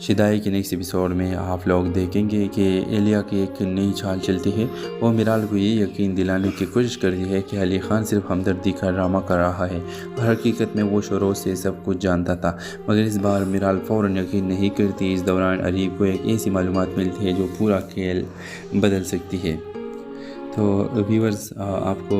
شدائی کے next episode میں آپ لوگ دیکھیں گے کہ الیہ کی ایک نئی چال چلتی ہے۔ وہ میرال کو یہ یقین دلانے کی کوشش کرتی ہے کہ علی خان صرف ہمدردی کا ڈرامہ کر رہا ہے اور حقیقت میں وہ شروع سے سب کچھ جانتا تھا، مگر اس بار میرال فوراً یقین نہیں کرتی۔ اس دوران اریب کو ایک ایسی معلومات ملتی ہے جو پورا کھیل بدل سکتی ہے۔ تو ویورز آپ کو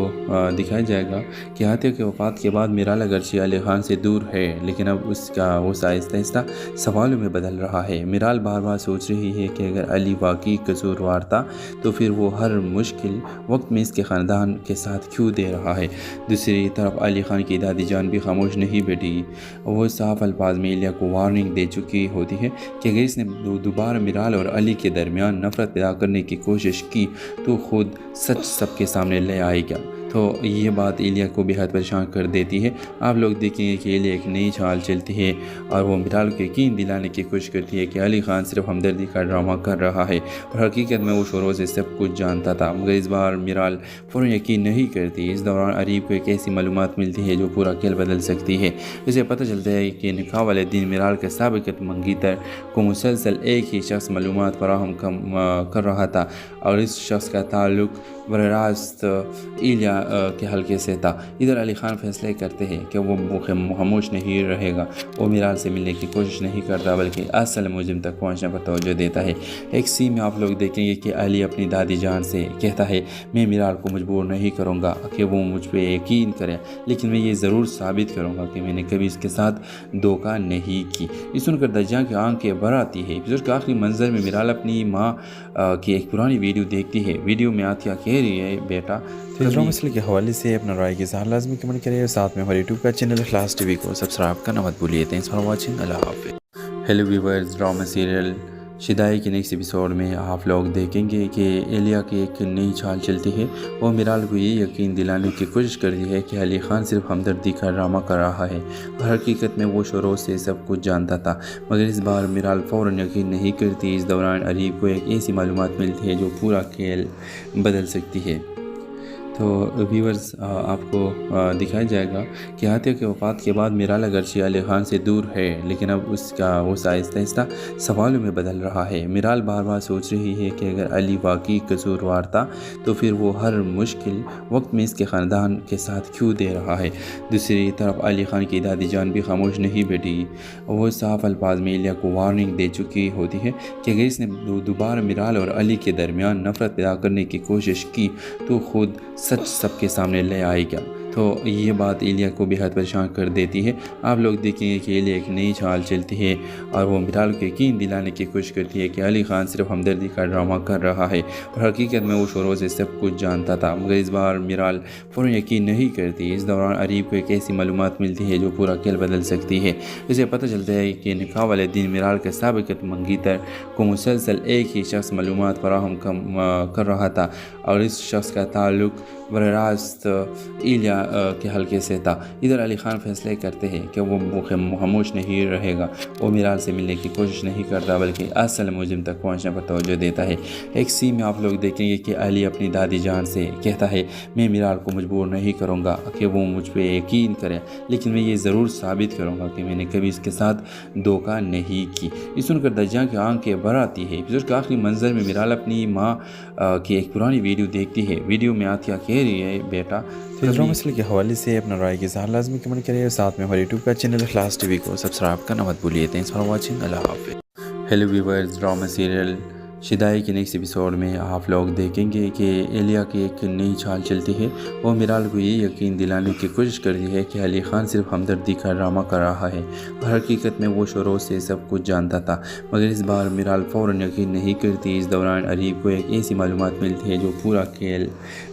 دکھایا جائے گا کہ عاطیہ کی وفات کے بعد میرال اگرچہ علی خان سے دور ہے، لیکن اب اس کا وہ آہستہ آہستہ سوالوں میں بدل رہا ہے۔ میرال بار بار سوچ رہی ہے کہ اگر علی واقعی قصوروار تھا تو پھر وہ ہر مشکل وقت میں اس کے خاندان کے ساتھ کیوں دے رہا ہے۔ دوسری طرف علی خان کی دادی جان بھی خاموش نہیں بیٹھی۔ وہ صاف الفاظ میں الیہ کو وارننگ دے چکی ہوتی ہے کہ اگر اس نے دوبارہ میرال اور علی کے درمیان نفرت پیدا کرنے کی کوشش کی تو خود سچ سب کے سامنے لے آئے گا۔ تو یہ بات الیہ کو بہت پریشان کر دیتی ہے۔ آپ لوگ دیکھیں گے کہ الیہ ایک نئی چال چلتی ہے اور وہ میرال کو یقین دلانے کی کوشش کرتی ہے کہ علی خان صرف ہمدردی کا ڈرامہ کر رہا ہے اور حقیقت میں وہ شروع سے سب کچھ جانتا تھا، مگر اس بار میرال فوراً یقین نہیں کرتی۔ اس دوران اریب کو ایک ایسی معلومات ملتی ہے جو پورا کھیل بدل سکتی ہے۔ اسے پتہ چلتا ہے کہ نکاح والے دن میرال کے سابق منگیتر کو مسلسل ایک ہی شخص معلومات فراہم کر رہا تھا اور اس شخص کا تعلق براہ راست الیہ کے حلقے سے تھا۔ ادھر علی خان فیصلے کرتے ہیں کہ وہ خاموش نہیں رہے گا۔ وہ میرال سے ملنے کی کوشش نہیں کرتا بلکہ اصل مجرم تک پہنچنے پر توجہ دیتا ہے۔ ایک سین میں آپ لوگ دیکھیں گے کہ علی اپنی دادی جان سے کہتا ہے، میں میرال کو مجبور نہیں کروں گا کہ وہ مجھ پہ یقین کرے، لیکن میں یہ ضرور ثابت کروں گا کہ میں نے کبھی اس کے ساتھ دھوکہ نہیں کی۔ یہ سن کر دجیاں کی آنکھیں بھر آتی ہے۔ ایپیسوڈ کے آخری منظر میں میرال اپنی ماں کی ایک پرانی ویڈیو دیکھتی ہے۔ ویڈیو میں عاطیہ کہہ رہی ہے، بیٹا تجربہ مسئلے کے حوالے سے اپنا رائے کے اظہار لازمی کمنٹ کریں اور ساتھ میں ہمارے یوٹیوب کا چینل اخلاص ٹی وی کو سبسکرائب کرنا مت بھولیے۔ تھینکس فار واچنگ، اللہ حافظ۔ Hello viewers, drama serial Shidaai کے نیکسٹ ایپیسوڈ میں آپ لوگ دیکھیں گے کہ الیہ کی ایک نئی چال چلتی ہے۔ وہ میرال کو یہ یقین دلانے کی کوشش کرتی ہے کہ علی خان صرف ہمدردی کا ڈرامہ کر رہا ہے اور حقیقت میں وہ شروع سے سب کچھ جانتا تھا، مگر اس بار میرال فوراً یقین نہیں کرتی۔ اس دوران اریب کو ایک ایسی معلومات ملتی ہے جو پورا کھیل بدل سکتی ہے۔ تو ویورز آپ کو دکھایا جائے گا کہ عاطیہ کی وفات کے بعد میرال اگرچہ علی خان سے دور ہے، لیکن اب اس کا وہ آہستہ آہستہ سوالوں میں بدل رہا ہے۔ میرال بار بار سوچ رہی ہے کہ اگر علی واقعی قصوروار تھا تو پھر وہ ہر مشکل وقت میں اس کے خاندان کے ساتھ کیوں دے رہا ہے۔ دوسری طرف علی خان کی دادی جان بھی خاموش نہیں بیٹھی۔ وہ صاف الفاظ میں الیہ کو وارننگ دے چکی ہوتی ہے کہ اگر اس نے دوبارہ میرال اور علی کے درمیان نفرت پیدا کرنے کی کوشش کی تو خود سچ سب کے سامنے لے آئے گا۔ تو یہ بات الیہ کو بہت پریشان کر دیتی ہے۔ آپ لوگ دیکھیں گے کہ الیہ ایک نئی چال چلتی ہے اور وہ میرال کو یقین دلانے کی کوشش کرتی ہے کہ علی خان صرف ہمدردی کا ڈرامہ کر رہا ہے اور حقیقت میں وہ شروع سے سب کچھ جانتا تھا، مگر اس بار میرال فوراً یقین نہیں کرتی۔ اس دوران اریب کو ایک ایسی معلومات ملتی ہے جو پورا کھیل بدل سکتی ہے۔ اسے پتہ چلتا ہے کہ نکاح والے دن میرال کے سابق منگیتر کو مسلسل ایک ہی شخص معلومات فراہم کر رہا تھا اور اس شخص کا تعلق براہ راست الیہ کے حلقے سے تھا۔ ادھر علی خان فیصلے کرتے ہیں کہ وہ خاموش نہیں رہے گا۔ وہ میرال سے ملنے کی کوشش نہیں کرتا بلکہ اصل مجرم تک پہنچنے پر توجہ دیتا ہے۔ ایک سین میں آپ لوگ دیکھیں گے کہ علی اپنی دادی جان سے کہتا ہے، میں میرال کو مجبور نہیں کروں گا کہ وہ مجھ پہ یقین کرے، لیکن میں یہ ضرور ثابت کروں گا کہ میں نے کبھی اس کے ساتھ دھوکہ نہیں کی۔ یہ سن کر دجیاں کی آنکھیں بھر آتی ہے۔ ایپیسوڈ کے آخری منظر میں میرال اپنی ماں کی ایک پرانی ویڈیو دیکھتی ہے۔ ویڈیو میں عاطیہ کہہ رہی ہے، بیٹا تجربہ مسئلے کے حوالے سے اپنا رائے کے اظہار لازمی کمنٹ کریں اور ساتھ میں ہمارے یوٹیوب کا چینل اخلاص ٹی وی کو سبسکرائب کرنا مت بھولیے۔ تھینکس فار واچنگ، اللہ حافظ۔ Hello viewers, drama serial Shidaai کے نیکسٹ ایپیسوڈ میں آپ لوگ دیکھیں گے کہ الیہ کی ایک نئی چال چلتی ہے۔ وہ میرال کو یہ یقین دلانے کی کوشش کرتی ہے کہ علی خان صرف ہمدردی کا ڈرامہ کر رہا ہے اور حقیقت میں وہ شروع سے سب کچھ جانتا تھا، مگر اس بار میرال فوراً یقین نہیں کرتی۔ اس دوران اریب کو ایک ایسی معلومات ملتی ہے جو پورا کھیل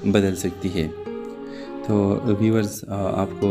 بدل سکتی ہے۔ تو ویورز آپ کو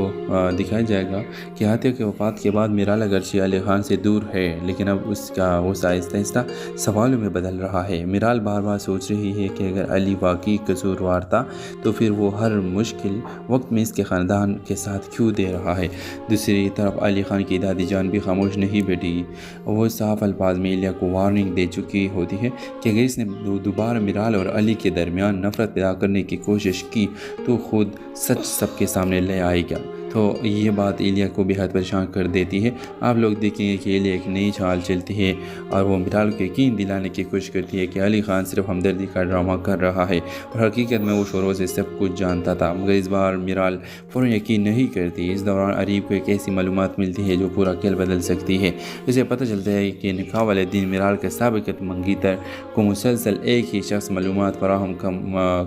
دکھایا جائے گا کہ عاطیہ کی وفات کے بعد میرال اگرچہ علی خان سے دور ہے، لیکن اب اس کا وہ آہستہ آہستہ سوالوں میں بدل رہا ہے۔ میرال بار بار سوچ رہی ہے کہ اگر علی واقعی قصوروار تھا تو پھر وہ ہر مشکل وقت میں اس کے خاندان کے ساتھ کیوں دے رہا ہے۔ دوسری طرف علی خان کی دادی جان بھی خاموش نہیں بیٹھی۔ وہ صاف الفاظ میں الیہ کو وارننگ دے چکی ہوتی ہے کہ اگر اس نے دوبارہ میرال اور علی کے درمیان نفرت پیدا کرنے کی کوشش کی تو خود سچ سب کے سامنے لے آئے گا۔ تو تو یہ بات ایلیا کو بہت پریشان کر دیتی ہے۔ آپ لوگ دیکھیں گے کہ ایلیا ایک نئی چال چلتی ہے اور وہ میرال کو یقین دلانے کی کوشش کرتی ہے کہ علی خان صرف ہمدردی کا ڈرامہ کر رہا ہے اور حقیقت میں وہ شروع سے سب کچھ جانتا تھا، مگر اس بار میرال فوراً یقین نہیں کرتی۔ اس دوران اریب کو ایک ایسی معلومات ملتی ہے جو پورا کھیل بدل سکتی ہے۔ اسے پتہ چلتا ہے کہ نکاح والے دن میرال کے سابق منگیتر کو مسلسل ایک ہی شخص معلومات فراہم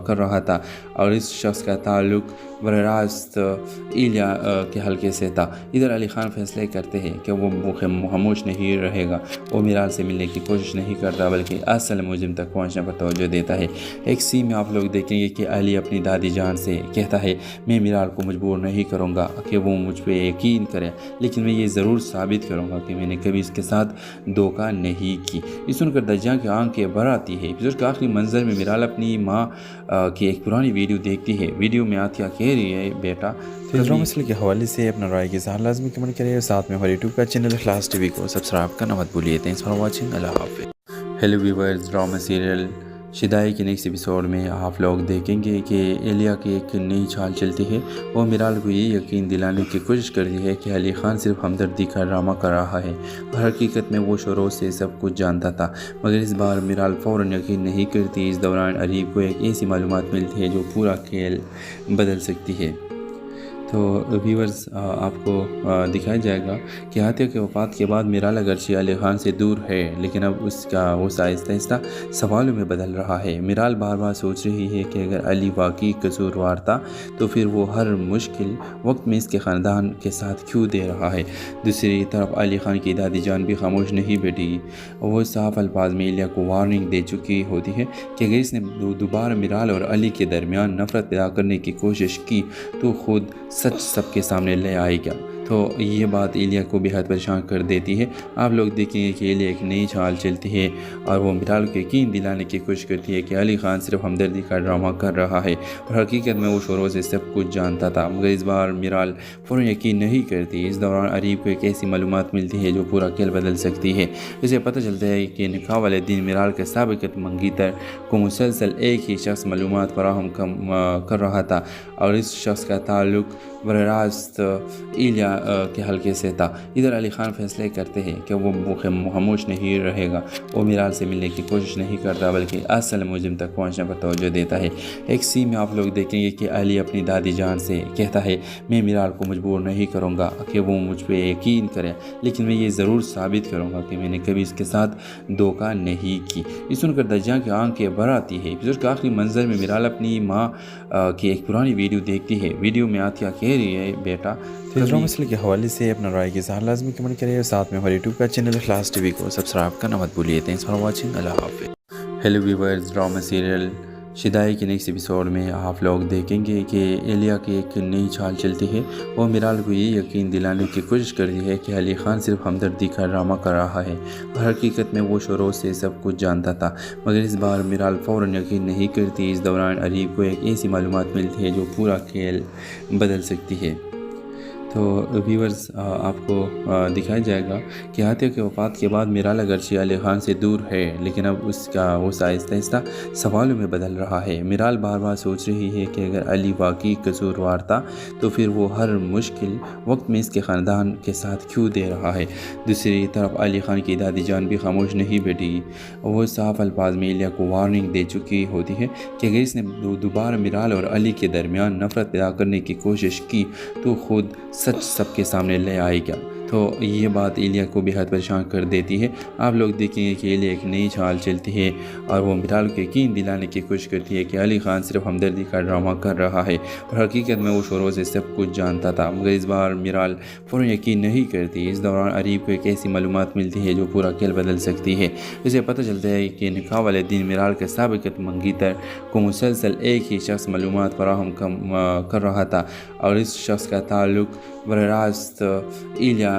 کر رہا تھا اور اس شخص کا تعلق براہ راست ایلیا کے حلقے سے تھا۔ ادھر علی خان فیصلے کرتے ہیں کہ وہ خاموش نہیں رہے گا، وہ میرال سے ملنے کی کوشش نہیں کرتا بلکہ اصل مجرم تک پہنچنے پر توجہ دیتا ہے۔ ایک سین میں آپ لوگ دیکھیں گے کہ علی اپنی دادی جان سے کہتا ہے میں میرال کو مجبور نہیں کروں گا کہ وہ مجھ پہ یقین کرے، لیکن میں یہ ضرور ثابت کروں گا کہ میں نے کبھی اس کے ساتھ دھوکہ نہیں کی۔ یہ سن کر دجیاں کی آنکھیں بھر آتی ہے۔ ایپیسوڈ کے آخری منظر میں میرال اپنی ماں کی ایک پرانی ویڈیو دیکھتی ہے۔ ویڈیو میں آتیا کہہ رہی ہے بیٹا فیض مسئلے کے حوالے سے اپنا رائے کے اظہار لازمی کمنٹ کریں اور ساتھ میں ہمارے یوٹیوب کا چینل اخلاص ٹی وی کو سبسکرائب کرنا مت بھولیے۔ تھینکس فار واچنگ، اللہ حافظ۔ Hello viewers, drama serial Shidaai کے نیکسٹ ایپیسوڈ میں آپ لوگ دیکھیں گے کہ ایلیا کی ایک نئی چال چلتی ہے۔ وہ میرال کو یہ یقین دلانے کی کوشش کرتی ہے کہ علی خان صرف ہمدردی کا ڈرامہ کر رہا ہے اور حقیقت میں وہ شروع سے سب کچھ جانتا تھا، مگر اس بار میرال فوراً یقین نہیں کرتی۔ اس دوران اریب کو ایک ایسی معلومات ملتی ہے جو پورا کھیل بدل سکتی ہے۔ تو ویورز، آپ کو دکھایا جائے گا کہ عاطیہ کے وفات کے بعد میرال اگرچہ علی خان سے دور ہے، لیکن اب اس کا غصہ آہستہ آہستہ سوالوں میں بدل رہا ہے۔ میرال بار بار سوچ رہی ہے کہ اگر علی واقعی قصوروار تھا تو پھر وہ ہر مشکل وقت میں اس کے خاندان کے ساتھ کیوں دے رہا ہے۔ دوسری طرف علی خان کی دادی جان بھی خاموش نہیں بیٹھی، وہ صاف الفاظ میں ایلیا کو وارننگ دے چکی ہوتی ہے کہ اگر اس نے دوبارہ میرال اور علی کے درمیان نفرت پیدا کرنے کی کوشش کی تو خود سچ سب کے سامنے لے آئے گا۔ تو یہ بات ایلیا کو بہت پریشان کر دیتی ہے۔ آپ لوگ دیکھیں گے کہ ایلیا ایک نئی چال چلتی ہے اور وہ میرال کو یقین دلانے کی کوشش کرتی ہے کہ علی خان صرف ہمدردی کا ڈرامہ کر رہا ہے اور حقیقت میں وہ شروع سے سب کچھ جانتا تھا، مگر اس بار میرال فوراً یقین نہیں کرتی۔ اس دوران اریب کو ایک ایسی معلومات ملتی ہے جو پورا کھیل بدل سکتی ہے۔ اسے پتہ چلتا ہے کہ نکاح والے دن میرال کے سابق منگیتر کو مسلسل ایک ہی شخص معلومات فراہم کر رہا تھا اور اس شخص کا تعلق براہ راست ایلیا کے حلقے سے تھا۔ ادھر علی خان فیصلے کرتے ہیں کہ وہ خاموش نہیں رہے گا، وہ میرال سے ملنے کی کوشش نہیں کرتا بلکہ اصل مجرم تک پہنچنے پر توجہ دیتا ہے۔ ایک سین میں آپ لوگ دیکھیں گے کہ علی اپنی دادی جان سے کہتا ہے میں میرال کو مجبور نہیں کروں گا کہ وہ مجھ پہ یقین کرے، لیکن میں یہ ضرور ثابت کروں گا کہ میں نے کبھی اس کے ساتھ دھوکہ نہیں کی۔ یہ سن کر دجیاں کی آنکھیں بھر آتی ہے۔ ایپیسوڈ کے آخری منظر میں میرال اپنی ماں کی ایک پرانی ویڈیو دیکھتی ہے۔ ویڈیو میں آتیا کہہ رہی ہے بیٹا فیض مسئلے کے حوالے سے اپنا رائے کے اظہار لازمی کمنٹ کریں اور ساتھ میں ہمارے یوٹیوب کا چینل اخلاص ٹی وی کو سبسکرائب کرنا مت بھولیے۔ تھینکس فار واچنگ، اللہ حافظ۔ Hello viewers, drama serial Shidaai کے نیکسٹ ایپیسوڈ میں آپ لوگ دیکھیں گے کہ ایلیا کی ایک نئی چال چلتی ہے۔ وہ میرال کو یہ یقین دلانے کی کوشش کرتی ہے کہ علی خان صرف ہمدردی کا ڈرامہ کر رہا ہے اور حقیقت میں وہ شروع سے سب کچھ جانتا تھا، مگر اس بار میرال فوراً یقین نہیں کرتی۔ اس دوران اریب کو ایک ایسی معلومات ملتی ہے جو پورا کھیل بدل سکتی ہے۔ تو ویورز، آپ کو دکھایا جائے گا کہ عاطیہ کے وفات کے بعد میرال اگرچہ علی خان سے دور ہے، لیکن اب اس کا غصہ آہستہ آہستہ سوالوں میں بدل رہا ہے۔ میرال بار بار سوچ رہی ہے کہ اگر علی واقعی قصوروار تھا تو پھر وہ ہر مشکل وقت میں اس کے خاندان کے ساتھ کیوں دے رہا ہے۔ دوسری طرف علی خان کی دادی جان بھی خاموش نہیں بیٹھی، وہ صاف الفاظ میں ایلیا کو وارننگ دے چکی ہوتی ہے کہ اگر اس نے دوبارہ میرال اور علی کے درمیان نفرت پیدا کرنے کی کوشش کی تو خود سچ سب کے سامنے لے آئے گا۔ تو یہ بات ایلیا کو بہت پریشان کر دیتی ہے۔ آپ لوگ دیکھیں گے کہ ایلیا ایک نئی چال چلتی ہے اور وہ میرال کو یقین دلانے کی کوشش کرتی ہے کہ علی خان صرف ہمدردی کا ڈرامہ کر رہا ہے اور حقیقت میں وہ شروع سے سب کچھ جانتا تھا، مگر اس بار میرال فوراً یقین نہیں کرتی۔ اس دوران اریب کو ایک ایسی معلومات ملتی ہے جو پورا کھیل بدل سکتی ہے۔ اسے پتہ چلتا ہے کہ نکاح والے دن میرال کے سابق منگیتر کو مسلسل ایک ہی شخص معلومات فراہم کر رہا تھا اور اس شخص کا تعلق براہ راست ایلیا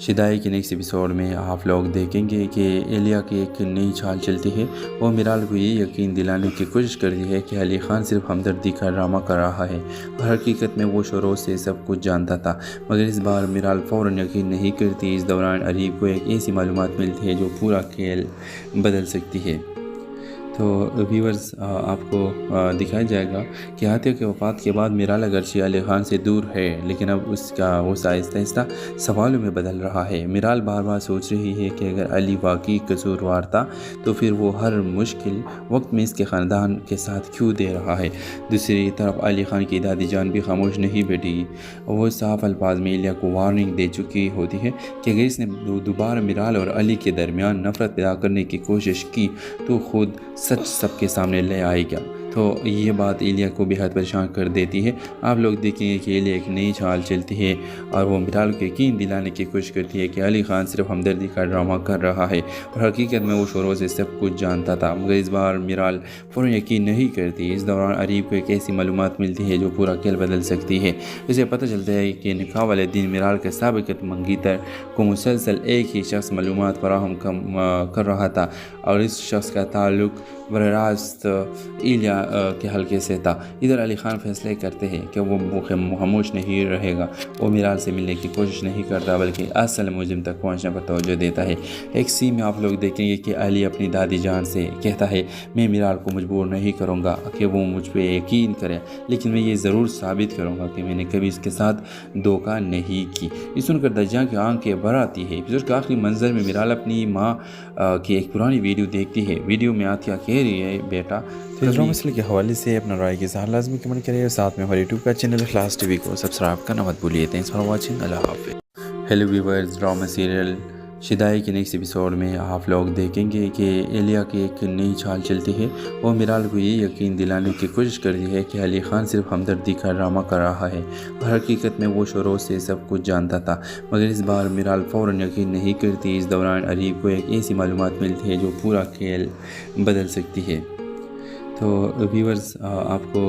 شدائی کے نیکسٹ ایپیسوڈ میں آپ لوگ دیکھیں گے کہ ایلیا کی ایک نئی چال چلتی ہے. وہ میرال کو یہ یقین دلانے کی کوشش کرتی ہے کہ علی خان صرف ہمدردی کا ڈرامہ کر رہا ہے اور حقیقت میں وہ شروع سے سب کچھ جانتا تھا. مگر اس بار میرال فوراً یقین نہیں کرتی. اس دوران اریب کو ایک ایسی معلومات ملتی ہے جو پورا کھیل بدل سکتی ہے. تو ویورز آپ کو دکھایا جائے گا کہ عاطیہ کے وفات کے بعد میرال اگرچہ علی خان سے دور ہے لیکن اب اس کا غصہ آہستہ آہستہ سوالوں میں بدل رہا ہے. میرال بار بار سوچ رہی ہے کہ اگر علی واقعی قصوروار تھا تو پھر وہ ہر مشکل وقت میں اس کے خاندان کے ساتھ کیوں دے رہا ہے. دوسری طرف علی خان کی دادی جان بھی خاموش نہیں بیٹھی. وہ صاف الفاظ میں ایلیا کو وارننگ دے چکی ہوتی ہے کہ اگر اس نے دوبارہ میرال اور علی کے درمیان نفرت پیدا کرنے کی کوشش کی تو خود سچ سب کے سامنے لے آئے گا. تو یہ بات ایلیا کو بے حد پریشان کر دیتی ہے. آپ لوگ دیکھیں گے کہ ایلیا ایک نئی چال چلتی ہے اور وہ میرال کو یقین دلانے کی کوشش کرتی ہے کہ علی خان صرف ہمدردی کا ڈرامہ کر رہا ہے اور حقیقت میں وہ شروع سے سب کچھ جانتا تھا. مگر اس بار میرال فوراً یقین نہیں کرتی. اس دوران اریب کو ایک ایسی معلومات ملتی ہے جو پورا کھیل بدل سکتی ہے. اسے پتہ چلتا ہے کہ نکاح والے دن میرال کے سابق منگیتر کو مسلسل ایک ہی شخص معلومات فراہم کر رہا تھا اور اس شخص کا تعلق براہ راست ایلیا کے حلقے سے تھا. ادھر علی خان فیصلے کرتے ہیں کہ وہ خاموش نہیں رہے گا. وہ میرال سے ملنے کی کوشش نہیں کرتا بلکہ اصل مجرم تک پہنچنے پر توجہ دیتا ہے. ایک سین میں آپ لوگ دیکھیں گے کہ علی اپنی دادی جان سے کہتا ہے میں میرال کو مجبور نہیں کروں گا کہ وہ مجھ پہ یقین کرے لیکن میں یہ ضرور ثابت کروں گا کہ میں نے کبھی اس کے ساتھ دھوکہ نہیں کی. یہ سن کر درجہ کی آنکھیں بھر آتی ہے. ایپیسوڈ کے آخری منظر میں میرال اپنی ماں کی ایک پرانی ویڈیو دیکھتی ہے. ویڈیو میں عاطیہ کہہ رہی ہے بیٹا تیسروں مسئلے کے حوالے سے اپنا رائے کے اظہار لازمی کمنٹ کریے اور ساتھ میں ہمارے یوٹیوب کا چینل اخلاص ٹی وی کو سبسکرائب کرنا مت بھولیے. Thanks for watching. اللہ حافظ. Hello viewers, drama serial Shidaai کے نیکسٹ ایپیسوڈ میں آپ لوگ دیکھیں گے کہ ایلیا کی ایک نئی چال چلتی ہے. وہ میرال کو یہ یقین دلانے کی کوشش کرتی ہے کہ علی خان صرف ہمدردی کا ڈرامہ کر رہا ہے اور حقیقت میں وہ شروع سے سب کچھ جانتا تھا. مگر اس بار میرال فوراً یقین نہیں کرتی. اس دوران اریب کو ایک ایسی معلومات ملتی ہے جو پورا کھیل بدل سکتی ہے. تو ویورز آپ کو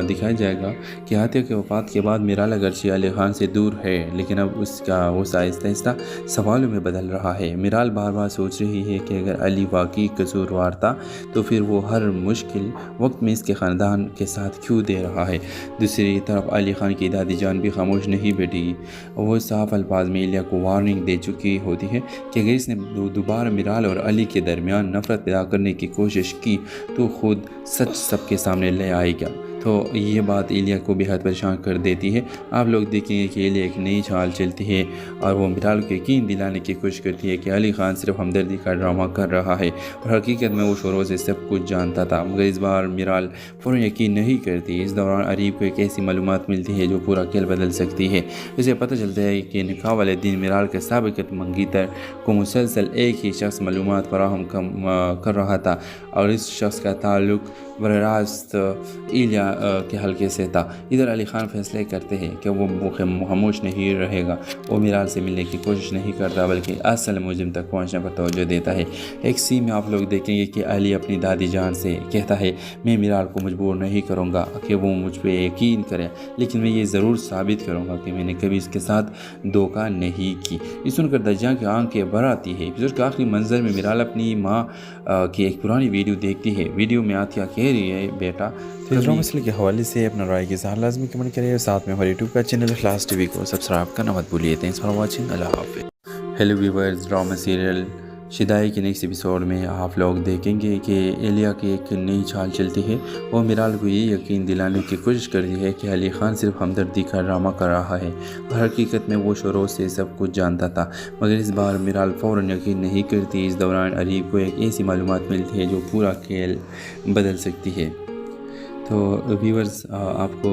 دکھایا جائے گا کہ عاطیہ کے وفات کے بعد میرال اگرچہ علی خان سے دور ہے لیکن اب اس کا غصہ آہستہ آہستہ سوالوں میں بدل رہا ہے. میرال بار بار سوچ رہی ہے کہ اگر علی واقعی قصوروار تھا تو پھر وہ ہر مشکل وقت میں اس کے خاندان کے ساتھ کیوں دے رہا ہے. دوسری طرف علی خان کی دادی جان بھی خاموش نہیں بیٹھی. وہ صاف الفاظ میں ایلیا کو وارننگ دے چکی ہوتی ہے کہ اگر اس نے دوبارہ میرال اور علی کے درمیان نفرت پیدا کرنے کی کوشش کی تو خود سچ سب کے سامنے لے آئے گا. تو یہ بات ایلیا کو بے حد پریشان کر دیتی ہے. آپ لوگ دیکھیں گے کہ ایلیا ایک نئی چال چلتی ہے اور وہ میرال کو یقین دلانے کی کوشش کرتی ہے کہ علی خان صرف ہمدردی کا ڈرامہ کر رہا ہے اور حقیقت میں وہ شروع سے سب کچھ جانتا تھا. مگر اس بار میرال فوراً یقین نہیں کرتی. اس دوران اریب کو ایک ایسی معلومات ملتی ہے جو پورا کھیل بدل سکتی ہے. اسے پتہ چلتا ہے کہ نکاح والے دن میرال کے سابق منگیتر کو مسلسل ایک ہی شخص معلومات فراہم کر رہا تھا اور اس شخص کا تعلق براہ راست ایلیا کے حلقے سے تھا. ادھر علی خان فیصلے کرتے ہیں کہ وہ خاموش نہیں رہے گا. وہ میرال سے ملنے کی کوشش نہیں کرتا بلکہ اصل مجرم تک پہنچنے پر توجہ دیتا ہے. ایک سین میں آپ لوگ دیکھیں گے کہ علی اپنی دادی جان سے کہتا ہے میں میرال کو مجبور نہیں کروں گا کہ وہ مجھ پہ یقین کرے لیکن میں یہ ضرور ثابت کروں گا کہ میں نے کبھی اس کے ساتھ دھوکہ نہیں کی. یہ سن کر درجہ کی آنکھیں بھر آتی ہے. ایپیسوڈ کے آخری منظر میں میرال اپنی ماں کی ایک پرانی ویڈیو دیکھتی ہے. ویڈیو میں عاطیہ کہہ رہی ہے بیٹا تیسروں مسئلے کے حوالے سے اپنا رائے کے اظہار لازمی کمنٹ کریے اور ساتھ میں ہمارے یوٹیوب کا چینل اخلاص ٹی وی کو سبسکرائب کرنا مت بھولیے. Thanks for watching. اللہ حافظ. Hello viewers, drama serial Shidaai کے نیکسٹ ایپیسوڈ میں آپ لوگ دیکھیں گے کہ ایلیا کی ایک نئی چال چلتی ہے. وہ میرال کو یہ یقین دلانے کی کوشش کرتی ہے کہ علی خان صرف ہمدردی کا ڈرامہ کر رہا ہے اور حقیقت میں وہ شروع سے سب کچھ جانتا تھا. مگر اس بار میرال فوراً یقین نہیں کرتی. اس دوران اریب کو ایک ایسی معلومات ملتی ہے جو پورا کھیل بدل سکتی ہے. تو ویورز آپ کو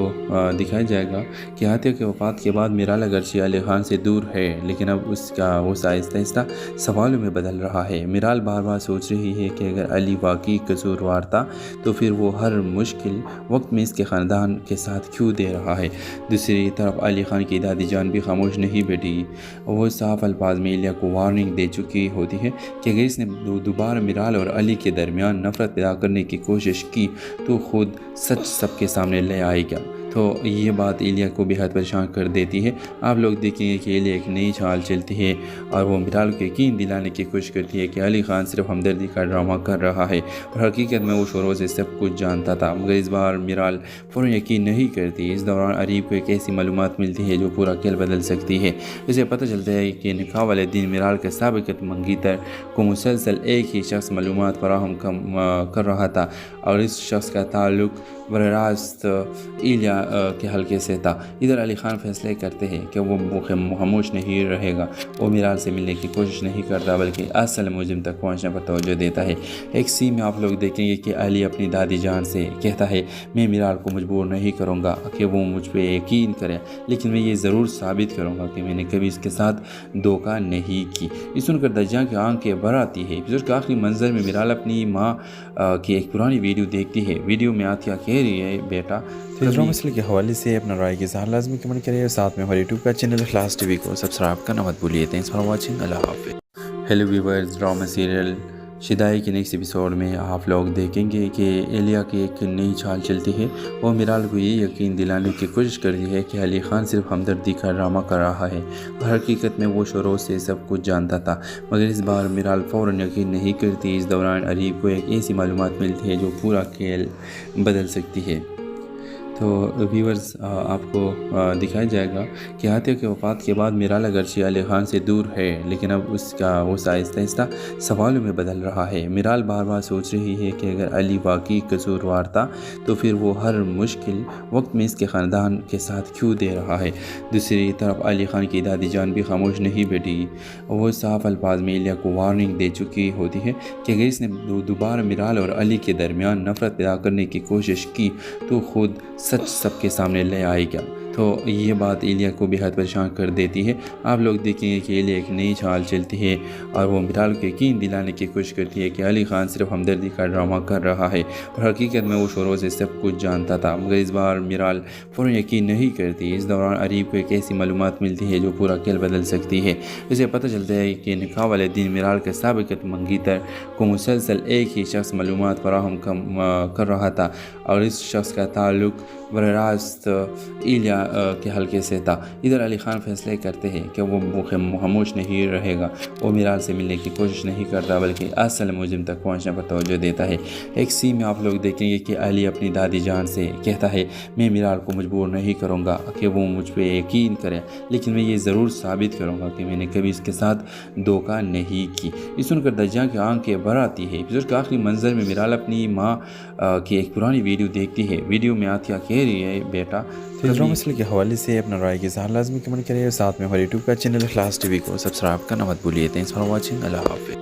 دکھایا جائے گا کہ عاطیہ کے وفات کے بعد میرال اگرچہ علی خان سے دور ہے لیکن اب اس کا غصہ آہستہ آہستہ سوالوں میں بدل رہا ہے. میرال بار بار سوچ رہی ہے کہ اگر علی واقعی قصوروار تھا تو پھر وہ ہر مشکل وقت میں اس کے خاندان کے ساتھ کیوں دے رہا ہے. دوسری طرف علی خان کی دادی جان بھی خاموش نہیں بیٹھی. وہ صاف الفاظ میں ایلیا کو وارننگ دے چکی ہوتی ہے کہ اگر اس نے دوبارہ میرال اور علی کے درمیان نفرت پیدا کرنے کی کوشش کی تو خود سچ سب کے سامنے لے آئے گا. تو یہ بات ایلیا کو بہت پریشان کر دیتی ہے۔ آپ لوگ دیکھیں گے کہ ایلیا ایک نئی چال چلتی ہے اور وہ میرال کو یقین دلانے کی کوشش کرتی ہے کہ علی خان صرف ہمدردی کا ڈرامہ کر رہا ہے، اور حقیقت میں وہ شروع سے سب کچھ جانتا تھا، مگر اس بار میرال فوراً یقین نہیں کرتی۔ اس دوران اریب کو ایک ایسی معلومات ملتی ہے جو پورا کھیل بدل سکتی ہے۔ اسے پتہ چلتا ہے کہ نکاح والے دن میرال کے سابق منگیتر کو مسلسل ایک ہی شخص معلومات فراہم کر رہا تھا، اور اس شخص کا تعلق براہ راست ایلیا کے حلقے سے تھا۔ ادھر علی خان فیصلے کرتے ہیں کہ وہ خاموش نہیں رہے گا، وہ میرال سے ملنے کی کوشش نہیں کرتا بلکہ اصل مجرم تک پہنچنے پر توجہ دیتا ہے۔ ایک سین میں آپ لوگ دیکھیں گے کہ علی اپنی دادی جان سے کہتا ہے، میں میرال کو مجبور نہیں کروں گا کہ وہ مجھ پہ یقین کرے، لیکن میں یہ ضرور ثابت کروں گا کہ میں نے کبھی اس کے ساتھ دھوکہ نہیں کی۔ یہ سن کر دجا کی آنکھیں بھر آتی ہے۔ ایپیسوڈ کے آخری منظر میں میرال اپنی ماں کی ایک پرانی ویڈیو دیکھتی ہے۔ ویڈیو میں آتیا کہہ رہی ہے، بیٹا تجربہ مسئلے کے حوالے سے اپنا رائے کے اظہار لازمی کمنٹ کریے، اور ساتھ میں ہمارے یوٹیوب کا چینل اخلاص ٹی وی کو سبسکرائب کرنا مت بھولیے۔ تھینکس فار واچنگ، اللہ حافظ۔ Hello viewers, drama serial Shidaai کے نیکسٹ ایپیسوڈ میں آپ لوگ دیکھیں گے کہ ایلیا کی ایک نئی چال چلتی ہے۔ وہ میرال کو یہ یقین دلانے کی کوشش کرتی ہے کہ علی خان صرف ہمدردی کا ڈرامہ کر رہا ہے، اور حقیقت میں وہ شروع سے سب کچھ جانتا تھا، مگر اس بار میرال فوراً یقین نہیں کرتی۔ اس دوران اریب کو ایک ایسی معلومات ملتی ہے جو پورا کھیل بدل سکتی ہے۔ تو ویورز، آپ کو دکھایا جائے گا کہ عاطیہ کی وفات کے بعد میرال اگرچہ علی خان سے دور ہے، لیکن اب اس کا وہ آہستہ آہستہ سوالوں میں بدل رہا ہے۔ میرال بار بار سوچ رہی ہے کہ اگر علی واقعی قصوروار تھا تو پھر وہ ہر مشکل وقت میں اس کے خاندان کے ساتھ کیوں دے رہا ہے۔ دوسری طرف علی خان کی دادی جان بھی خاموش نہیں بیٹھی، وہ صاف الفاظ میں ایلیا کو وارننگ دے چکی ہوتی ہے کہ اگر اس نے دوبارہ میرال اور علی کے درمیان نفرت پیدا کرنے کی کوشش کی تو خود سچ سب کے سامنے لے آئے گا۔ تو یہ بات ایلیا کو بہت پریشان کر دیتی ہے۔ آپ لوگ دیکھیں گے کہ ایلیا ایک نئی چال چلتی ہے اور وہ میرال کو یقین دلانے کی کوشش کرتی ہے کہ علی خان صرف ہمدردی کا ڈرامہ کر رہا ہے، اور حقیقت میں وہ شروع سے سب کچھ جانتا تھا، مگر اس بار میرال فوراً یقین نہیں کرتی۔ اس دوران اریب کو ایک ایسی معلومات ملتی ہے جو پورا کھیل بدل سکتی ہے۔ اسے پتہ چلتا ہے کہ نکاح والے دن میرال کے سابق منگیتر کو مسلسل ایک ہی شخص معلومات فراہم کر رہا تھا، اور اس شخص کا تعلق براہ راست ایلیا کے حلقے سے تھا۔ ادھر علی خان فیصلے کرتے ہیں کہ وہ خاموش نہیں رہے گا، وہ میرال سے ملنے کی کوشش نہیں کرتا بلکہ اصل مجرم تک پہنچنے پر توجہ دیتا ہے۔ ایک سین میں آپ لوگ دیکھیں گے کہ علی اپنی دادی جان سے کہتا ہے، میں میرال کو مجبور نہیں کروں گا کہ وہ مجھ پہ یقین کرے، لیکن میں یہ ضرور ثابت کروں گا کہ میں نے کبھی اس کے ساتھ دھوکہ نہیں کی۔ یہ سن کر دجا کی آنکھیں بھر آتی ہے۔ ایپیسوڈ کے آخری منظر میں میرال اپنی ماں کی ایک پرانی ویڈیو دیکھتی ہے۔ ویڈیو میں آتیا کہہ رہی ہے، بیٹا تجربہ مسئلے کے حوالے سے اپنا رائے کے اظہار لازمی کمنٹ کریے، اور ساتھ میں ہمارے یوٹیوب کا چینل اخلاص ٹی وی کو سبسکرائب کرنا مت بھولیے۔ تھینکس فار واچنگ، اللہ حافظ۔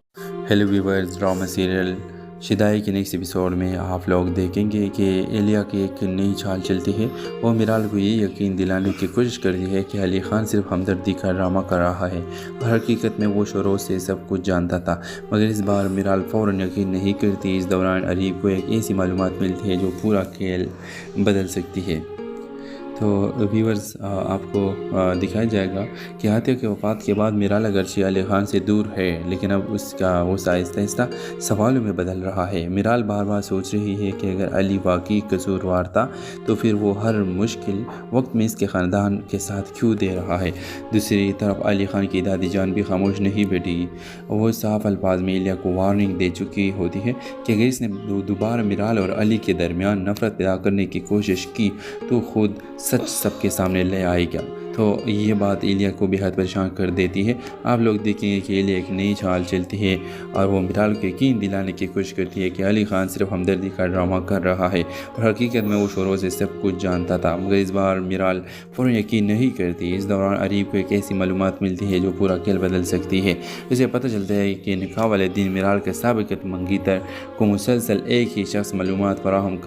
Hello viewers, drama serial Shidaai کے نیکسٹ ایپیسوڈ میں آپ لوگ دیکھیں گے کہ ایلیا کی ایک نئی چال چلتی ہے۔ وہ میرال کو یہ یقین دلانے کی کوشش کرتی ہے کہ علی خان صرف ہمدردی کا ڈرامہ کر رہا ہے، اور حقیقت میں وہ شروع سے سب کچھ جانتا تھا، مگر اس بار میرال فوراً یقین نہیں کرتی۔ اس دوران اریب کو ایک ایسی معلومات ملتی ہے جو پورا کھیل بدل سکتی ہے۔ تو ویورز، آپ کو دکھایا جائے گا کہ عاطیہ کی وفات کے بعد میرال اگرچہ علی خان سے دور ہے، لیکن اب اس کا وہ آہستہ آہستہ سوالوں میں بدل رہا ہے۔ میرال بار بار سوچ رہی ہے کہ اگر علی واقعی قصوروار تھا تو پھر وہ ہر مشکل وقت میں اس کے خاندان کے ساتھ کیوں دے رہا ہے۔ دوسری طرف علی خان کی دادی جان بھی خاموش نہیں بیٹھی، وہ صاف الفاظ میں ایلیا کو وارننگ دے چکی ہوتی ہے کہ اگر اس نے دوبارہ میرال اور علی کے درمیان نفرت پیدا کرنے کی کوشش کی تو خود سچ سب کے سامنے لے آئے گا۔ تو یہ بات ایلیا کو بہت پریشان کر دیتی ہے۔ آپ لوگ دیکھیں گے کہ ایلیا ایک نئی چال چلتی ہے اور وہ میرال کو یقین دلانے کی کوشش کرتی ہے کہ علی خان صرف ہمدردی کا ڈرامہ کر رہا ہے، اور حقیقت میں وہ شروع سے سب کچھ جانتا تھا، مگر اس بار میرال فوراً یقین نہیں کرتی۔ اس دوران اریب کو ایک ایسی معلومات ملتی ہے جو پورا کھیل بدل سکتی ہے۔ اسے پتہ چلتا ہے کہ نکاح والے دن میرال کے سابق منگیتر کو مسلسل ایک ہی شخص معلومات فراہم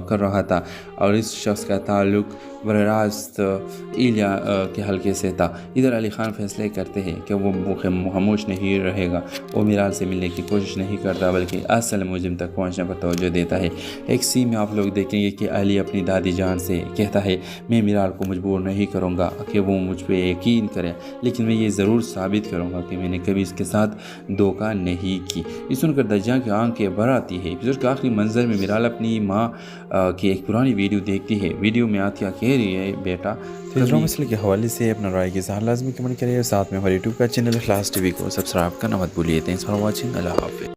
کر رہا تھا، اور اس شخص کا تعلق براہ راست ایلیا کے حلقے سے تھا۔ ادھر علی خان فیصلے کرتے ہیں کہ وہ خاموش نہیں رہے گا، وہ میرال سے ملنے کی کوشش نہیں کرتا بلکہ اصل مجرم تک پہنچنے پر توجہ دیتا ہے۔ ایک سین میں آپ لوگ دیکھیں گے کہ علی اپنی دادی جان سے کہتا ہے، میں میرال کو مجبور نہیں کروں گا کہ وہ مجھ پہ یقین کرے، لیکن میں یہ ضرور ثابت کروں گا کہ میں نے کبھی اس کے ساتھ دھوکہ نہیں کی۔ یہ سن کر دجا کی آنکھیں بھر آتی ہے۔ ایپیسوڈ کے آخری منظر میں میرال اپنی ماں کی ایک پرانی ویڈیو ویڈیو دیکھتی ہے، ویڈیو میں عاطیہ کہہ رہی ہے بیٹا تیسروں مسئلے کے حوالے سے اپنا رائے کے اظہار لازمی کمنٹ کریے اور ساتھ میں ہمارے یوٹیوب کا چینل اخلاص ٹی وی کو سبسکرائب کرنا مت بھولیے۔ تھینکس فار واچنگ، اللہ حافظ۔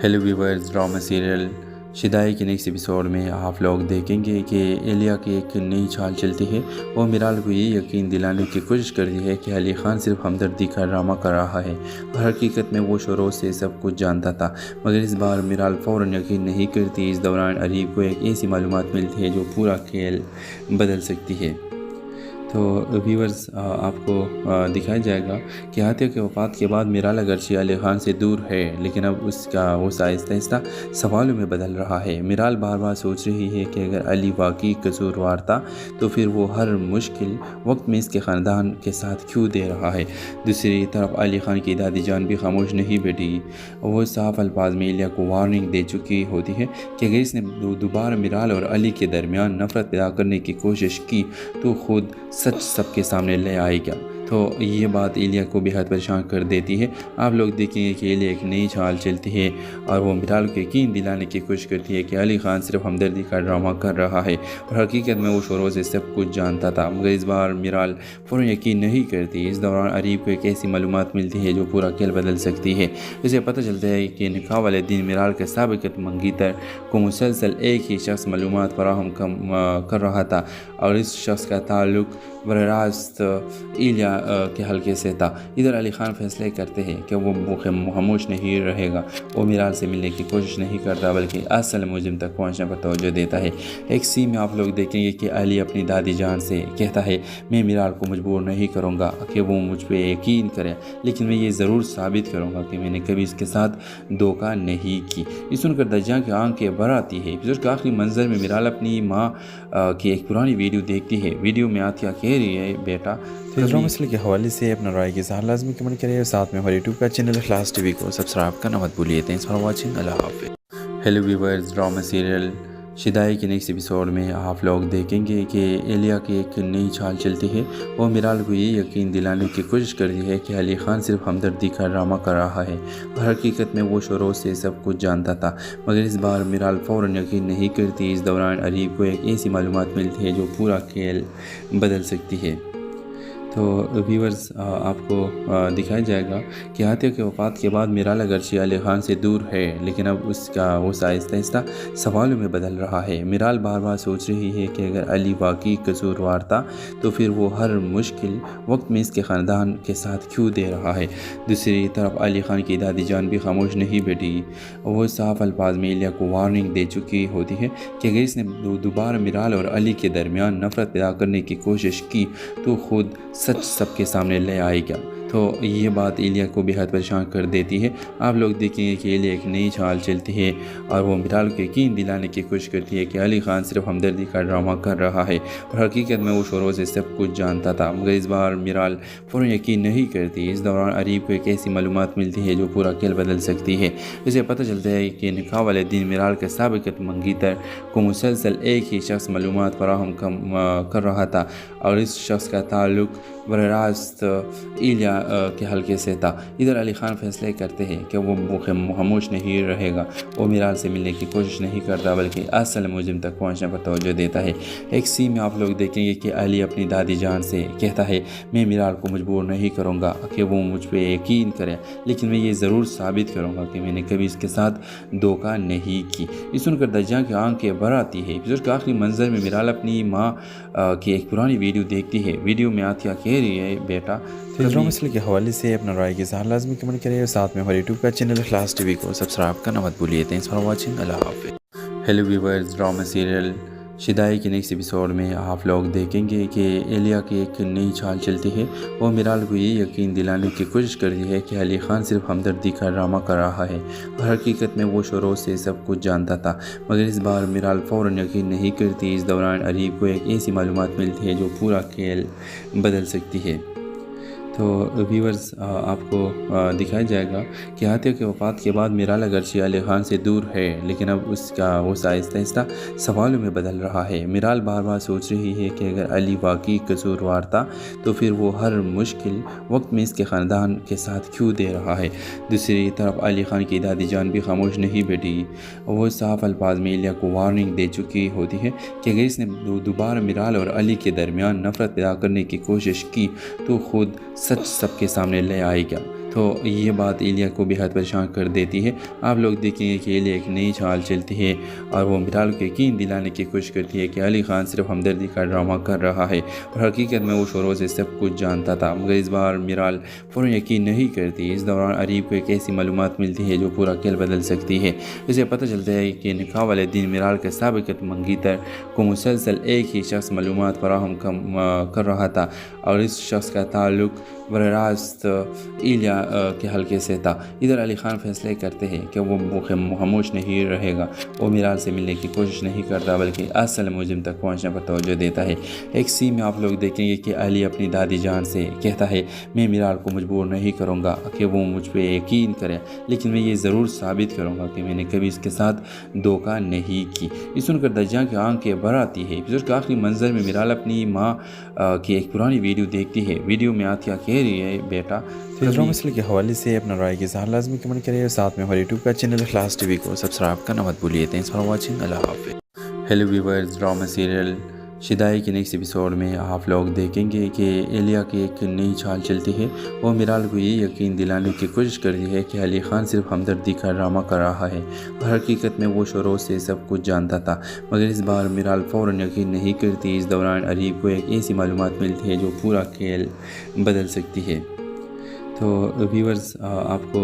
Hello viewers, drama serial Shidaai کے نیکسٹ ایپیسوڈ میں آپ لوگ دیکھیں گے کہ ایلیا کی ایک نئی چال چلتی ہے۔ وہ میرال کو یہ یقین دلانے کی کوشش کرتی ہے کہ علی خان صرف ہمدردی کا ڈرامہ کر رہا ہے اور حقیقت میں وہ شروع سے سب کچھ جانتا تھا، مگر اس بار میرال فوراً یقین نہیں کرتی۔ اس دوران اریب کو ایک ایسی معلومات ملتی ہے جو پورا کھیل بدل سکتی ہے۔ تو ویورز، آپ کو دکھایا جائے گا کہ عاطیہ کے وفات کے بعد میرال اگرچہ علی خان سے دور ہے، لیکن اب اس کا غصہ آہستہ آہستہ سوالوں میں بدل رہا ہے۔ میرال بار بار سوچ رہی ہے کہ اگر علی واقعی قصوروار تھا تو پھر وہ ہر مشکل وقت میں اس کے خاندان کے ساتھ کیوں دے رہا ہے۔ دوسری طرف علی خان کی دادی جان بھی خاموش نہیں بیٹھی، وہ صاف الفاظ میں ایلیا کو وارننگ دے چکی ہوتی ہے کہ اگر اس نے دوبارہ میرال اور علی کے درمیان نفرت پیدا کرنے کی کوشش کی تو خود سچ سب کے سامنے لے آئے گا۔ تو یہ بات ایلیا کو بے حد پریشان کر دیتی ہے۔ آپ لوگ دیکھیں گے کہ ایلیا ایک نئی چال چلتی ہے اور وہ میرال کو یقین دلانے کی کوشش کرتی ہے کہ علی خان صرف ہمدردی کا ڈرامہ کر رہا ہے اور حقیقت میں وہ شروع سے سب کچھ جانتا تھا، مگر اس بار میرال فوراً یقین نہیں کرتی۔ اس دوران اریب کو ایک ایسی معلومات ملتی ہے جو پورا کھیل بدل سکتی ہے۔ اسے پتہ چلتا ہے کہ نکاح والے دن میرال کے سابق منگیتر کو مسلسل ایک ہی شخص معلومات فراہم کر رہا تھا اور اس شخص کا تعلق براہ راست ایلیا کے حلقے سے تھا۔ ادھر علی خان فیصلے کرتے ہیں کہ وہ خاموش نہیں رہے گا، وہ میرال سے ملنے کی کوشش نہیں کرتا بلکہ اصل مجرم تک پہنچنے پر توجہ دیتا ہے۔ ایک سین میں آپ لوگ دیکھیں گے کہ علی اپنی دادی جان سے کہتا ہے، میں میرال کو مجبور نہیں کروں گا کہ وہ مجھ پہ یقین کرے، لیکن میں یہ ضرور ثابت کروں گا کہ میں نے کبھی اس کے ساتھ دھوکہ نہیں کی۔ یہ سن کر دجیاں کی آنکھیں بھر آتی ہے۔ ایپیسوڈ کے آخری منظر میں میرال اپنی ماں کی ایک پرانی ویڈیو دیکھتی ہے، ویڈیو میں عاطیہ کہہ رہی ہے، بیٹا تیسروں مسئلے کے حوالے سے اپنا رائے کے اظہار لازمی کمنٹ کریے اور ساتھ میں ہمارے یوٹیوب کا چینل اخلاص ٹی وی کو سبسکرائب کرنا مت بھولیے۔ تھینکس فار واچنگ، اللہ حافظ۔ Hello viewers, drama serial Shidaai کے نیکسٹ ایپیسوڈ میں آپ لوگ دیکھیں گے کہ ایلیا کی ایک نئی چال چلتی ہے۔ وہ میرال کو یہ یقین دلانے کی کوشش کرتی ہے کہ علی خان صرف ہمدردی کا ڈرامہ کر رہا ہے اور حقیقت میں وہ شروع سے سب کچھ جانتا تھا، مگر اس بار میرال فوراً یقین نہیں کرتی۔ اس دوران اریب کو ایک ایسی معلومات ملتی ہے جو پورا کھیل بدل سکتی ہے۔ تو ویورز، آپ کو دکھایا جائے گا کہ عاطیہ کے وفات کے بعد میرال اگرچہ علی خان سے دور ہے، لیکن اب اس کا غصہ آہستہ آہستہ سوالوں میں بدل رہا ہے۔ میرال بار بار سوچ رہی ہے کہ اگر علی واقعی قصوروار تھا تو پھر وہ ہر مشکل وقت میں اس کے خاندان کے ساتھ کیوں دے رہا ہے۔ دوسری طرف علی خان کی دادی جان بھی خاموش نہیں بیٹھی، وہ صاف الفاظ میں ایلیا کو وارننگ دے چکی ہوتی ہے کہ اگر اس نے دوبارہ میرال اور علی کے درمیان نفرت پیدا کرنے کی کوشش کی تو خود سچ سب کے سامنے لے آئے گا۔ تو یہ بات ایلیا کو بے حد پریشان کر دیتی ہے۔ آپ لوگ دیکھیں گے کہ ایلیا ایک نئی چال چلتی ہے اور وہ میرال کو یقین دلانے کی کوشش کرتی ہے کہ علی خان صرف ہمدردی کا ڈرامہ کر رہا ہے اور حقیقت میں وہ شروع سے سب کچھ جانتا تھا، مگر اس بار میرال فوراً یقین نہیں کرتی۔ اس دوران اریب کو ایک ایسی معلومات ملتی ہے جو پورا کھیل بدل سکتی ہے۔ اسے پتہ چلتا ہے کہ نکاح والے دن میرال کے سابق منگیتر کو مسلسل ایک ہی شخص معلومات فراہم کر رہا تھا اور اس شخص کا تعلق براہ راست ایلیا کے حلقے سے تھا۔ ادھر علی خان فیصلے کرتے ہیں کہ وہ خاموش نہیں رہے گا، وہ میرال سے ملنے کی کوشش نہیں کرتا بلکہ اصل مجرم تک پہنچنے پر توجہ دیتا ہے۔ ایک سین میں آپ لوگ دیکھیں گے کہ علی اپنی دادی جان سے کہتا ہے، میں میرال کو مجبور نہیں کروں گا کہ وہ مجھ پہ یقین کرے، لیکن میں یہ ضرور ثابت کروں گا کہ میں نے کبھی اس کے ساتھ دھوکہ نہیں کی۔ یہ سن کر دجیاں کی آنکھیں بھر آتی ہے۔ ایپیسوڈ کے آخری منظر میں میرال اپنی ماں کی ایک پرانی ویڈیو دیکھتی ہے، ویڈیو میں عاطیہ کہہ رہی ہے، بیٹا تیسروں مسئلے کے حوالے سے اپنا رائے کے اظہار لازمی کمنٹ کریے اور ساتھ میں ہمارے یوٹیوب کا چینل اخلاص ٹی وی کو سبسکرائب کرنا مت بھولیے۔ تھینکس فار واچنگ، اللہ حافظ۔ Hello viewers, drama serial Shidaai کے نیکسٹ ایپیسوڈ میں آپ لوگ دیکھیں گے کہ ایلیا کی ایک نئی چال چلتی ہے۔ وہ میرال کو یہ یقین دلانے کی کوشش کرتی ہے کہ علی خان صرف ہمدردی کا ڈرامہ کر رہا ہے اور حقیقت میں وہ شروع سے سب کچھ جانتا تھا، مگر اس بار میرال فوراً یقین نہیں کرتی۔ اس دوران اریب کو ایک ایسی معلومات ملتی ہے جو پورا کھیل بدل سکتی ہے۔ تو ویورز آپ کو دکھایا جائے گا کہ عاطیہ کی وفات کے بعد میرال اگرچہ علی خان سے دور ہے لیکن اب اس کا غصہ آہستہ آہستہ سوالوں میں بدل رہا ہے۔ میرال بار بار سوچ رہی ہے کہ اگر علی واقعی قصوروار تھا تو پھر وہ ہر مشکل وقت میں اس کے خاندان کے ساتھ کیوں دے رہا ہے۔ دوسری طرف علی خان کی دادی جان بھی خاموش نہیں بیٹھی، وہ صاف الفاظ میں ایلیا کو وارننگ دے چکی ہوتی ہے کہ اگر اس نے دوبارہ میرال اور علی کے درمیان نفرت پیدا کرنے کی کوشش کی تو خود سچ سب کے سامنے لے آئے گا۔ تو یہ بات ایلیا کو بہت پریشان کر دیتی ہے۔ آپ لوگ دیکھیں گے کہ ایلیا ایک نئی چال چلتی ہے اور وہ میرال کو یقین دلانے کی کوشش کرتی ہے کہ علی خان صرف ہمدردی کا ڈرامہ کر رہا ہے اور حقیقت میں وہ شروع سے سب کچھ جانتا تھا، مگر اس بار میرال فوراً یقین نہیں کرتی۔ اس دوران عریب کو ایک ایسی معلومات ملتی ہے جو پورا کھیل بدل سکتی ہے۔ اسے پتہ چلتا ہے کہ نکاح والے دن میرال کے سابق منگیتر کو مسلسل ایک ہی شخص معلومات فراہم کر رہا تھا اور اس شخص کا تعلق براہ راست ایلیا کے حلقے سے تھا۔ ادھر علی خان فیصلے کرتے ہیں کہ وہ خاموش نہیں رہے گا، وہ میرال سے ملنے کی کوشش نہیں کرتا بلکہ اصل مجرم تک پہنچنے پر توجہ دیتا ہے۔ ایک سین میں آپ لوگ دیکھیں گے کہ علی اپنی دادی جان سے کہتا ہے میں میرال کو مجبور نہیں کروں گا کہ وہ مجھ پہ یقین کرے، لیکن میں یہ ضرور ثابت کروں گا کہ میں نے کبھی اس کے ساتھ دھوکہ نہیں کی۔ یہ سن کر دجیاں کی آنکھیں بھر آتی ہے۔ ایپیسوڈ کے آخری منظر میں میرال اپنی ماں کی ایک پرانی ویڈیو دیکھتی ہے۔ ویڈیو میں عاطیہ کہہ رہی ہے بیٹا ڈرامہ مسئلے کے حوالے سے اپنا رائے کے ساتھ لازمی کمنٹ کریے اور ساتھ میں ہمارے یوٹیوب کا چینل اخلاص ٹی وی کو سبسکرائب کرنا مت بھولیے۔ تھینکس فار واچنگ، اللہ حافظ۔ Hello viewers, drama serial Shidaai کے نیکسٹ ایپیسوڈ میں آپ لوگ دیکھیں گے کہ ایلیا کی ایک نئی چال چلتی ہے۔ وہ میرال کو یہ یقین دلانے کی کوشش کرتی ہے کہ علی خان صرف ہمدردی کا ڈرامہ کر رہا ہے اور حقیقت میں وہ شروع سے سب کچھ جانتا تھا، مگر اس بار میرال فوراً یقین نہیں کرتی۔ اس دوران عریب کو ایک ایسی معلومات ملتی ہے جو پورا کھیل بدل سکتی ہے۔ تو ویورز آپ کو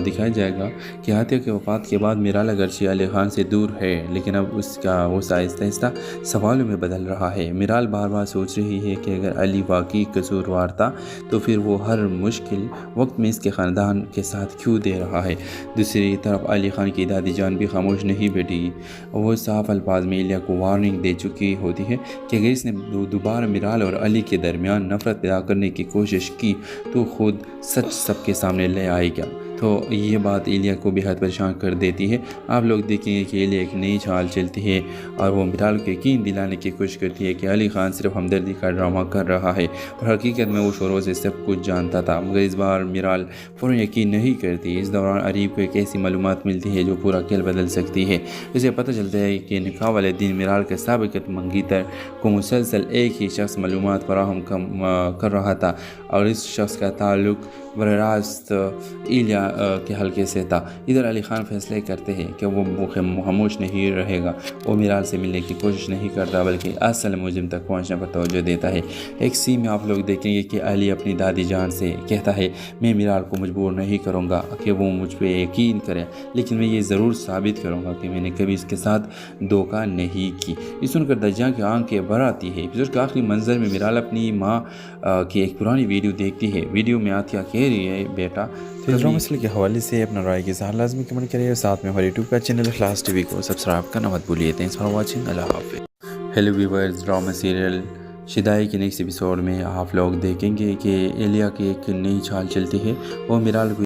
دکھایا جائے گا کہ عاطیہ کی وفات کے بعد میرال اگرچہ علی خان سے دور ہے لیکن اب اس کا غصہ آہستہ آہستہ سوالوں میں بدل رہا ہے۔ میرال بار بار سوچ رہی ہے کہ اگر علی واقعی قصوروار تھا تو پھر وہ ہر مشکل وقت میں اس کے خاندان کے ساتھ کیوں دے رہا ہے۔ دوسری طرف علی خان کی دادی جان بھی خاموش نہیں بیٹھی، وہ صاف الفاظ میں ایلیا کو وارننگ دے چکی ہوتی ہے کہ اگر اس نے دوبارہ میرال اور علی کے درمیان نفرت پیدا کرنے کی کوشش کی تو خود سچ سب کے سامنے لے آئے گا۔ تو یہ بات ایلیا کو بہت پریشان کر دیتی ہے۔ آپ لوگ دیکھیں گے کہ ایلیا ایک نئی چال چلتی ہے اور وہ میرال کو یقین دلانے کی کوشش کرتی ہے کہ علی خان صرف ہمدردی کا ڈرامہ کر رہا ہے اور حقیقت میں وہ شروع سے سب کچھ جانتا تھا، مگر اس بار میرال فوراً یقین نہیں کرتی۔ اس دوران عریب کو ایک ایسی معلومات ملتی ہے جو پورا کھیل بدل سکتی ہے۔ اسے پتہ چلتا ہے کہ نکاح والے دن میرال کے سابق منگیتر کو مسلسل ایک ہی شخص معلومات فراہم کر رہا تھا اور اس شخص کا تعلق براہ راست ایلیا کے حلقے سے تھا۔ ادھر علی خان فیصلے کرتے ہیں کہ وہ خاموش نہیں رہے گا، وہ میرال سے ملنے کی کوشش نہیں کرتا بلکہ اصل مجرم تک پہنچنے پر توجہ دیتا ہے۔ ایک سین میں آپ لوگ دیکھیں گے کہ علی اپنی دادی جان سے کہتا ہے میں میرال کو مجبور نہیں کروں گا کہ وہ مجھ پہ یقین کرے، لیکن میں یہ ضرور ثابت کروں گا کہ میں نے کبھی اس کے ساتھ دھوکہ نہیں کی۔ یہ سن کر دجیاں کی آنکھیں بھر آتی ہے۔ ایپیسوڈ کے آخری منظر میں میرال اپنی ماں کی ایک پرانی ویڈیو دیکھتی ہے۔ ویڈیو میں عاطیہ کہہ رہی ہے بیٹا ڈرامہ مسئلے کے حوالے سے اپنا رائے کے ساتھ لازمی کمنٹ کریے اور ساتھ میں ہمارے یوٹیوب کا چینل اخلاص ٹی وی کو سبسکرائب کرنا مت بھولیے۔ تھینکس فار واچنگ، اللہ حافظ۔ Hello viewers, drama serial Shidaai کے نیکسٹ ایپیسوڈ میں آپ لوگ دیکھیں گے کہ ایلیا کی ایک نئی چال چلتی ہے۔ وہ میرال کو